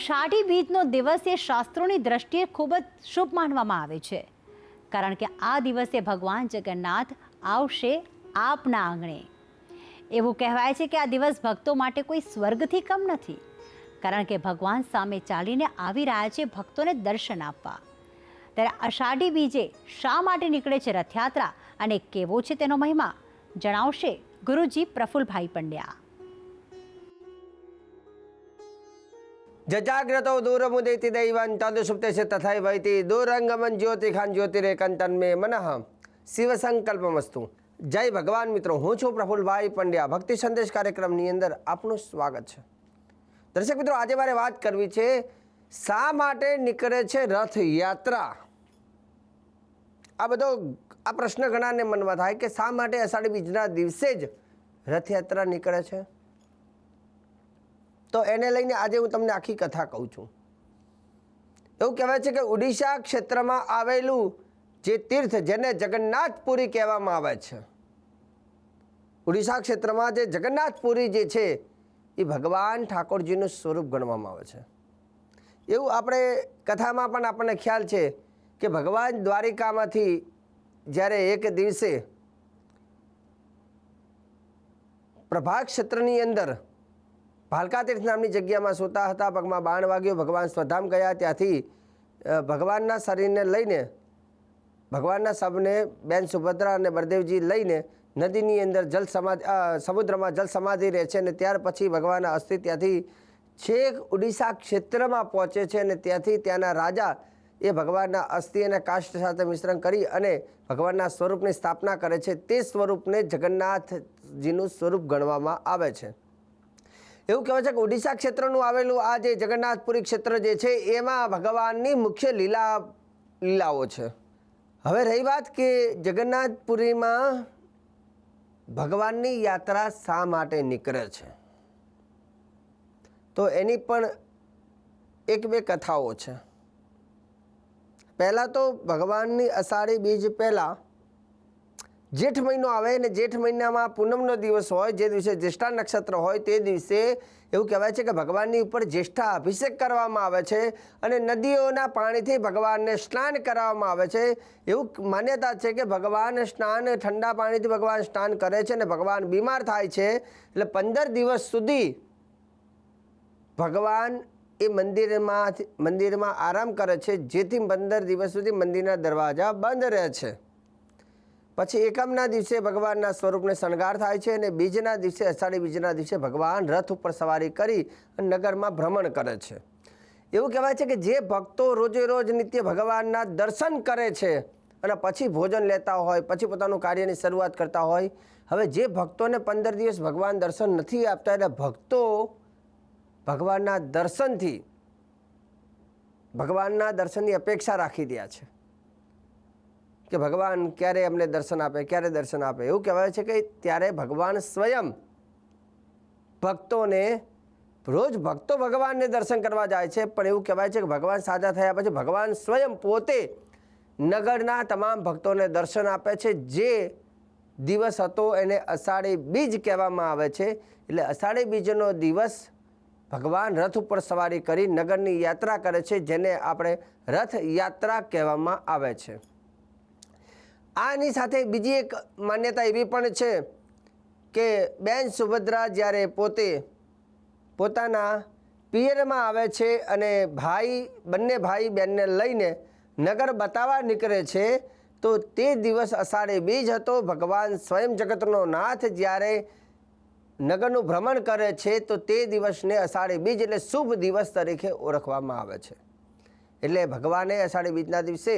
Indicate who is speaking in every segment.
Speaker 1: અષાઢી બીજનો દિવસ એ શાસ્ત્રોની દ્રષ્ટિએ ખૂબ જ શુભ માનવામાં આવે છે, કારણ કે આ દિવસે ભગવાન જગન્નાથ આવશે આપના આંગણે. એવું કહેવાય છે કે આ દિવસ ભક્તો માટે કોઈ સ્વર્ગથી કમ નથી, કારણ કે ભગવાન સામે ચાલીને આવી રહ્યા છે ભક્તોને દર્શન આપવા. ત્યારે અષાઢી બીજે શા માટે નીકળે છે રથયાત્રા અને કેવો છે તેનો મહિમા, જણાવશે ગુરુજી પ્રફુલભાઈ પંડ્યા.
Speaker 2: જજાગ્રતો દૂરમુદેતિ દૈવાન તદુષુપ્તે તથા વૈતિ દૂરંગમન જ્યોતિખાન જ્યોતિરેકંતન મે મનઃ શિવ સંકલ્પમસ્તુ. જય ભગવાન મિત્રો, હું છું પ્રફુલભાઈ પંડ્યા. ભક્તિ સંદેશ કાર્યક્રમની અંદર આપનું સ્વાગત છે. દર્શક મિત્રો, આજે મારે વાત કરવી છે શા માટે નીકળે છે રથયાત્રા. આ પ્રશ્ન ઘણાને મનમાં થાય કે શા માટે અષાઢી બીજના દિવસે જ રથયાત્રા નીકળે છે. તો એને લઈને આજે હું તમને આખી કથા કહું છું. એવું કહેવાય છે કે ઓડિશા ક્ષેત્રમાં આવેલું જે તીર્થ જેને જગન્નાથપુરી કહેવામાં આવે છે, ઓડિશા ક્ષેત્રમાં જે જગન્નાથપુરી જે છે એ ભગવાન ઠાકોરજીનું સ્વરૂપ ગણવામાં આવે છે. એવું આપણે કથામાં પણ આપણને ખ્યાલ છે કે ભગવાન દ્વારિકામાંથી જ્યારે એક દિવસે પ્રભાત ક્ષેત્રની અંદર ભાલકા તીર્થ નામની જગ્યામાં સૂતા હતા, પગમાં બાણ વાગ્યો, ભગવાન સ્વધામ ગયા. ત્યાંથી ભગવાનના શરીરને લઈને ભગવાનના શબને બેન સુભદ્રા અને બળદેવજી લઈને નદીની અંદર સમુદ્રમાં જલ સમાધિ રહે છે. અને ત્યાર પછી ભગવાનના અસ્થિ ત્યાંથી છેક ઓડિશા ક્ષેત્રમાં પહોંચે છે અને ત્યાંથી ત્યાંના રાજા એ ભગવાનના અસ્થિ અને કાષ્ઠ સાથે મિશ્રણ કરી અને ભગવાનના સ્વરૂપની સ્થાપના કરે છે. તે સ્વરૂપને જગન્નાથજીનું સ્વરૂપ ગણવામાં આવે છે. એવું કહેવાય છે કે ઓડિશા ક્ષેત્રનું આવેલું આ જે જગન્નાથપુરી ક્ષેત્ર જે છે એમાં ભગવાનની મુખ્ય લીલાઓ છે. હવે રહી વાત કે જગન્નાથપુરીમાં ભગવાનની યાત્રા શા માટે નીકળે છે, તો એની પણ એક બે કથાઓ છે. પહેલાં તો ભગવાનની અષાઢી બીજ પહેલાં જેઠ મહિનો આવે ને જેઠ મહિનામાં પૂનમનો દિવસ હોય, જે દિવસે જ્યેષ્ઠા નક્ષત્ર હોય તે દિવસે એવું કહેવાય છે કે ભગવાનની ઉપર જ્યેષ્ઠા અભિષેક કરવામાં આવે છે અને નદીઓના પાણીથી ભગવાનને સ્નાન કરાવવામાં આવે છે. એવું માન્યતા છે કે ભગવાન ઠંડા પાણીથી ભગવાન સ્નાન કરે છે અને ભગવાન બીમાર થાય છે એટલે 15 દિવસ સુધી ભગવાન એ મંદિરમાં આરામ કરે છે, જેથી 15 દિવસ સુધી મંદિરના દરવાજા બંધ રહે છે. પછી એકમના દિવસે ભગવાનના સ્વરૂપને શણગાર થાય છે અને બીજના દિવસે અષાઢી બીજના દિવસે ભગવાન રથ ઉપર સવારી કરી અને નગરમાં ભ્રમણ કરે છે. એવું કહેવાય છે કે જે ભક્તો રોજે રોજ નિત્ય ભગવાનના દર્શન કરે છે અને પછી ભોજન લેતા હોય, પછી પોતાનું કાર્યની શરૂઆત કરતા હોય, હવે જે ભક્તોને 15 દિવસ ભગવાન દર્શન નથી આપતા એટલે ભક્તો ભગવાનના દર્શનની અપેક્ષા રાખી રહ્યા છે કે ભગવાન ક્યારે અમને દર્શન આપે, ક્યારે દર્શન આપે. એવું કહેવાય છે કે ત્યારે ભગવાન સ્વયં ભક્તો ભગવાનને દર્શન કરવા જાય છે, પણ એવું કહેવાય છે કે ભગવાન સાજા થયા પછી ભગવાન સ્વયં પોતે નગરના તમામ ભક્તોને દર્શન આપે છે. જે દિવસ હતો એને અષાઢી બીજ કહેવામાં આવે છે. એટલે અષાઢી બીજનો દિવસ ભગવાન રથ ઉપર સવારી કરી નગરની યાત્રા કરે છે, જેને આપણે રથયાત્રા કહેવામાં આવે છે. આની સાથે બીજી એક માન્યતા એવી પણ છે કે બેન સુભદ્રા જ્યારે પોતાના પિયરમાં આવે છે અને બંને ભાઈ બહેનને લઈને નગર બતાવવા નીકળે છે, તો તે દિવસ અષાઢી બીજ હતો. ભગવાન સ્વયં જગતનો નાથ જ્યારે નગરનું ભ્રમણ કરે છે તો તે દિવસને અષાઢી બીજ એટલે શુભ દિવસ તરીકે ઓળખવામાં આવે છે. એટલે ભગવાને અષાઢી બીજના દિવસે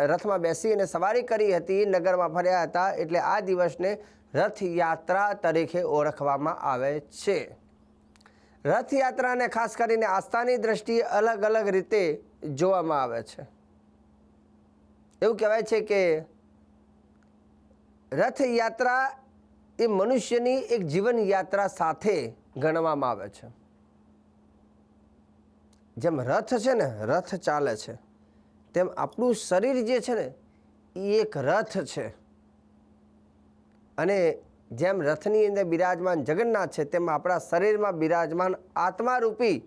Speaker 2: રથમાં બેસી અને સવારી કરી હતી, નગરમાં ફર્યા હતા, એટલે આ દિવસને રથયાત્રા તરીકે ઓળખવામાં આવે છે. રથયાત્રાને ખાસ કરીને આસ્થાની દ્રષ્ટિએ અલગ અલગ રીતે જોવામાં આવે છે. એવું કહેવાય છે કે રથયાત્રા એ મનુષ્યની એક જીવન યાત્રા સાથે ગણવામાં આવે છે. જેમ રથ છે ને, રથ ચાલે છે, તેમ આપણું શરીર જે છે ને એ એક રથ છે. અને જેમ રથની અંદર બિરાજમાન જગન્નાથ છે, તેમ આપણા શરીરમાં બિરાજમાન આત્મારૂપી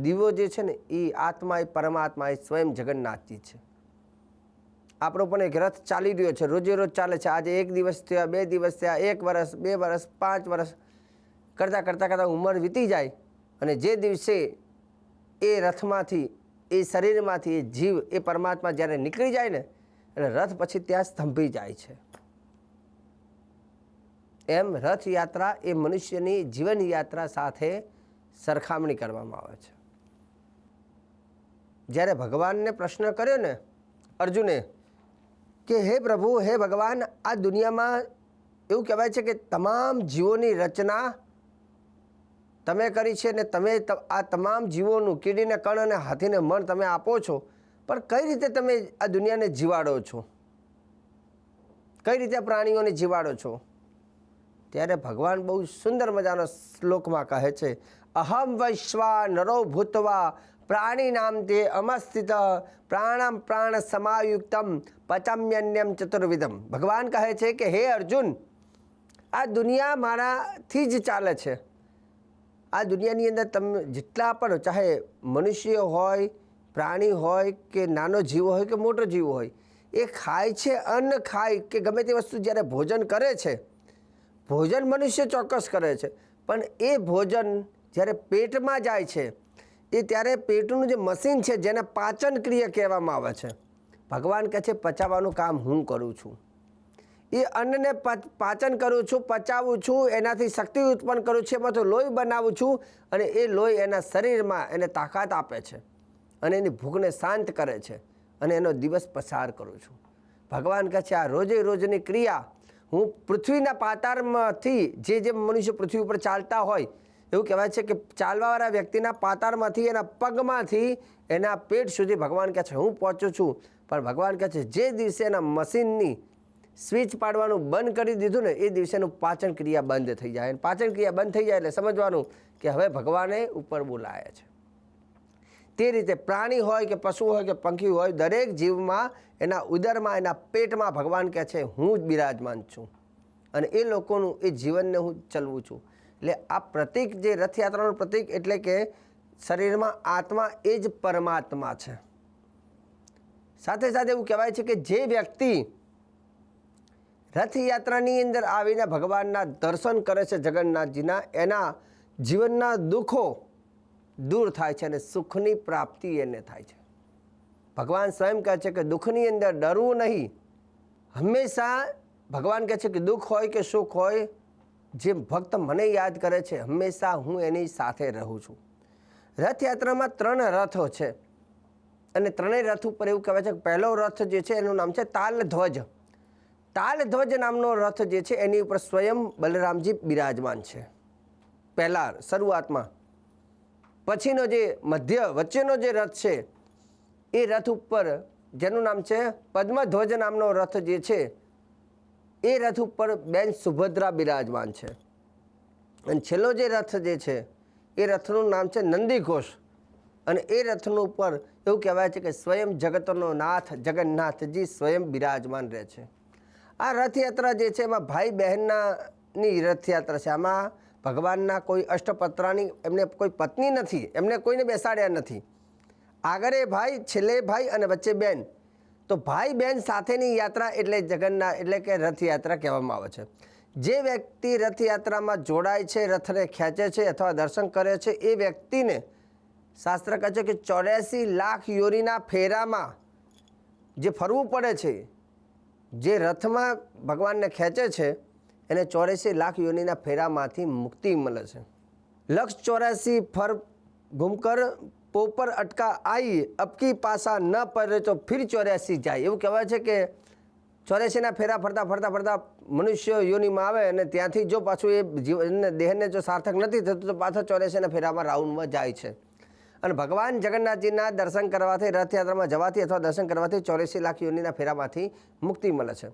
Speaker 2: દીવો જે છે ને એ આત્મા, એ પરમાત્મા, એ સ્વયં જગન્નાથજી છે. આપણો પણ એક રથ ચાલી રહ્યો છે, રોજે રોજ ચાલે છે. આજે 1 દિવસ થયા, 2 દિવસ થયા, 1 વર્ષ, 2 વર્ષ, 5 વર્ષ કરતાં કરતાં કરતાં ઉંમર વીતી જાય અને જે દિવસે એ રથમાંથી, એ શરીરમાંથી એ જીવ, એ પરમાત્મા જ્યારે નીકળી જાય ને એટલે રથ પછી ત્યાં સ્તંભી જાય છે. એમ રથયાત્રા એ મનુષ્યની જીવન યાત્રા સાથે સરખામણી કરવામાં આવે છે. જ્યારે ભગવાનને પ્રશ્ન કર્યો ને અર્જુને કે હે પ્રભુ, હે ભગવાન, આ દુનિયામાં એવું કહેવાય છે કે તમામ જીવોની રચના તમે કરી છે ને તમે આ તમામ જીવોનું, કીડીને કણ અને હાથીને મન તમે આપો છો, પણ કઈ રીતે તમે આ દુનિયાને જીવાડો છો? કઈ રીતે પ્રાણીઓને જીવાડો છો? ત્યારે ભગવાન બહુ સુંદર મજાનો શ્લોકમાં કહે છે, અહમ વૈશ્વા નરો ભૂતવા પ્રાણી નામ તે અમસ્થિત પ્રાણમ પ્રાણ સમાયુક્તમ પચમ્યન્યમ ચતુર્વિધમ. ભગવાન કહે છે કે હે અર્જુન, આ દુનિયા મારાથી જ ચાલે છે. આ દુનિયાની અંદર તમે જેટલા પણ, ચાહે મનુષ્ય હોય, પ્રાણી હોય કે નાનો જીવ હોય કે મોટો જીવ હોય, એ ખાય છે, અન્ન ખાય કે ગમે તે વસ્તુ જ્યારે ભોજન કરે છે, ભોજન મનુષ્ય ચોક્કસ કરે છે, પણ એ ભોજન જ્યારે પેટમાં જાય છે એ ત્યારે પેટનું જે મશીન છે જેને પાચન ક્રિયા કહેવામાં આવે છે, ભગવાન કહે છે પચાવવાનું કામ હું કરું છું. એ અન્નને પાચન કરું છું, પચાવું છું, એનાથી શક્તિ ઉત્પન્ન કરું છું, એમાંથી લોહી બનાવું છું અને એ લોહી એના શરીરમાં એને તાકાત આપે છે અને એની ભૂખને શાંત કરે છે અને એનો દિવસ પસાર કરું છું. ભગવાન કહે છે આ રોજે રોજની ક્રિયા હું પૃથ્વીના પાતાળમાંથી, જે મનુષ્ય પૃથ્વી ઉપર ચાલતા હોય, એવું કહેવાય છે કે ચાલવાવાળા વ્યક્તિના પાતાળમાંથી, એના પગમાંથી એના પેટ સુધી ભગવાન કહે છે હું પહોંચું છું. પણ ભગવાન કહે છે જે દિવસે એના મશીનની સ્વિચ પાડવાનું બંધ કરી દીધું ને એ દિવસેનું પાચન ક્રિયા બંધ થઈ જાય. પાચન ક્રિયા બંધ થઈ જાય એટલે સમજવાનું કે હવે ભગવાને ઉપર બોલાયા છે. તે રીતે પ્રાણી હોય કે પશુ હોય કે પંખી હોય, દરેક જીવમાં એના ઉદરમાં, એના પેટમાં ભગવાન કહે છે હું જ બિરાજમાન છું અને એ લોકોનું એ જીવનને હું ચલાવું છું. એટલે આ પ્રતીક, જે રથયાત્રાનું પ્રતીક, એટલે કે શરીરમાં આત્મા એ જ પરમાત્મા છે. સાથે સાથે એવું કહેવાય છે કે જે વ્યક્તિ રથયાત્રાની અંદર આવીને ભગવાનના દર્શન કરે છે જગન્નાથજીના, એના જીવનના દુઃખો દૂર થાય છે અને સુખની પ્રાપ્તિ એને થાય છે. ભગવાન સ્વયં કહે છે કે દુઃખની અંદર ડરવું નહીં. હંમેશા ભગવાન કહે છે કે દુઃખ હોય કે સુખ હોય, જે ભક્ત મને યાદ કરે છે હંમેશા હું એની સાથે રહું છું. રથયાત્રામાં 3 રથો છે અને 3 રથ ઉપર એવું કહેવાય છે કે પહેલો રથ જે છે એનું નામ છે તાલધ્વજ. તાલધ્વજ નામનો રથ જે છે એની ઉપર સ્વયં બલરામજી બિરાજમાન છે પહેલા શરૂઆતમાં. પછીનો જે વચ્ચેનો જે રથ છે એ રથ ઉપર, જેનું નામ છે પદ્મધ્વજ નામનો રથ જે છે, એ રથ ઉપર બેન સુભદ્રા બિરાજમાન છે. અને છેલ્લો જે રથ જે છે એ રથનું નામ છે નંદીઘોષ અને એ રથનું ઉપર એવું કહેવાય છે કે સ્વયં જગતનો નાથ જગન્નાથજી સ્વયં બિરાજમાન રહે છે. આ રથયાત્રા જે છે એમાં ભાઈ બહેનની રથયાત્રા છે. આમાં ભગવાનના કોઈ અષ્ટપત્રાની, એમને કોઈ પત્ની નથી, એમને કોઈને બેસાડ્યા નથી. આગળ ભાઈ, છેલ્લે ભાઈ અને વચ્ચે બેન. તો ભાઈ બહેન સાથેની યાત્રા એટલે જગન્નાથ, એટલે કે રથયાત્રા કહેવામાં આવે છે. જે વ્યક્તિ રથયાત્રામાં જોડાય છે, રથને ખેંચે છે અથવા દર્શન કરે છે, એ વ્યક્તિને શાસ્ત્ર કહે છે કે 84 લાખ યોરીના ફેરામાં જે ફરવું પડે છે, જે રથમાં ભગવાનને ખેંચે છે એને 84 લાખ યોનીના ફેરામાંથી મુક્તિ મળે છે. લક્ષ 84 ફર ઘૂમકર પોપર અટકા આઈ, અબકી પાસા ન પડે તો ફિર 84 જાય. એવું કહેવાય છે કે 84ના ફેરા ફરતા ફરતા ફરતા મનુષ્ય યોનિમાં આવે અને ત્યાંથી જો પાછું એ જીવન દેહને જો સાર્થક નથી થતું તો પાછો 84ના ફેરામાં રાઉન્ડમાં જાય છે. અને ભગવાન જગન્નાથજીના દર્શન કરવાથી, રથયાત્રામાં જવાથી અથવા દર્શન કરવાથી 84 લાખ યોનિના ફેરામાંથી મુક્તિ મળે છે.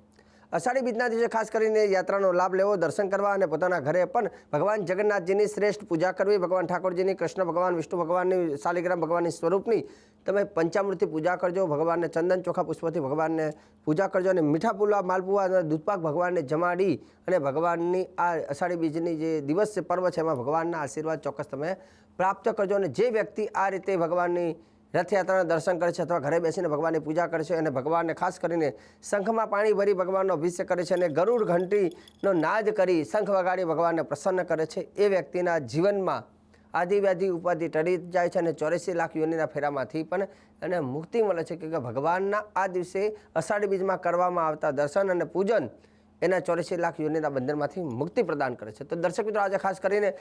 Speaker 2: અષાઢી બીજના દિવસે ખાસ કરીને યાત્રાનો લાભ લેવો, દર્શન કરવા અને પોતાના ઘરે પણ ભગવાન જગન્નાથજીની શ્રેષ્ઠ પૂજા કરવી, ભગવાન ઠાકોરજીની, કૃષ્ણ ભગવાન, વિષ્ણુ ભગવાનની, શાલિગ્રામ ભગવાનની સ્વરૂપની તમે પંચામૃતથી પૂજા કરજો, ભગવાનને ચંદન ચોખા પુષ્પથી ભગવાનને પૂજા કરજો અને મીઠા પુલાવ, માલપુઆ અને દૂધપાક ભગવાનને જમાડી અને ભગવાનની આ અષાઢી બીજની જે દિવસ છે, પર્વ છે, એમાં ભગવાનના આશીર્વાદ ચોક્કસ તમે પ્રાપ્ત કરજો. અને જે વ્યક્તિ આ રીતે ભગવાનની રથયાત્રાના દર્શન કરે છે અથવા ઘરે બેસીને ભગવાનની પૂજા કરે છે અને ભગવાનને ખાસ કરીને શંખમાં પાણી ભરી ભગવાનનો અભિષેક કરે છે અને ગરુડ ઘંટીનો નાદ કરી શંખ વગાડી ભગવાનને પ્રસન્ન કરે છે, એ વ્યક્તિના જીવનમાં આદિવ્યાધિ ઉપાધિ ટળી જાય છે અને 84 લાખ યોનિના ફેરામાંથી પણ એને મુક્તિ મળે છે. કે ભગવાનના આ દિવસે અષાઢી બીજમાં કરવામાં આવતા દર્શન અને પૂજન એના 84 લાખ યોનિના બંધનમાંથી મુક્તિ પ્રદાન કરે છે. તો દર્શક મિત્રો, આજે ખાસ કરીને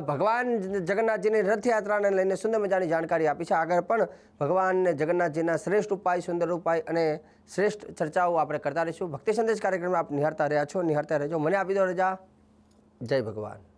Speaker 2: ભગવાન જગન્નાથજીની રથયાત્રાને લઈને સુંદર મજાની જાણકારી આપી છે. આગળ પણ ભગવાન જગન્નાથજીના શ્રેષ્ઠ ઉપાય, સુંદર ઉપાય અને શ્રેષ્ઠ ચર્ચાઓ આપણે કરતા રહીશું. ભક્તિ સંદેશ કાર્યક્રમમાં આપ નિહાળતા રહ્યા છો, નિહાળતા રહેજો. મને આપી દો રજા. જય ભગવાન.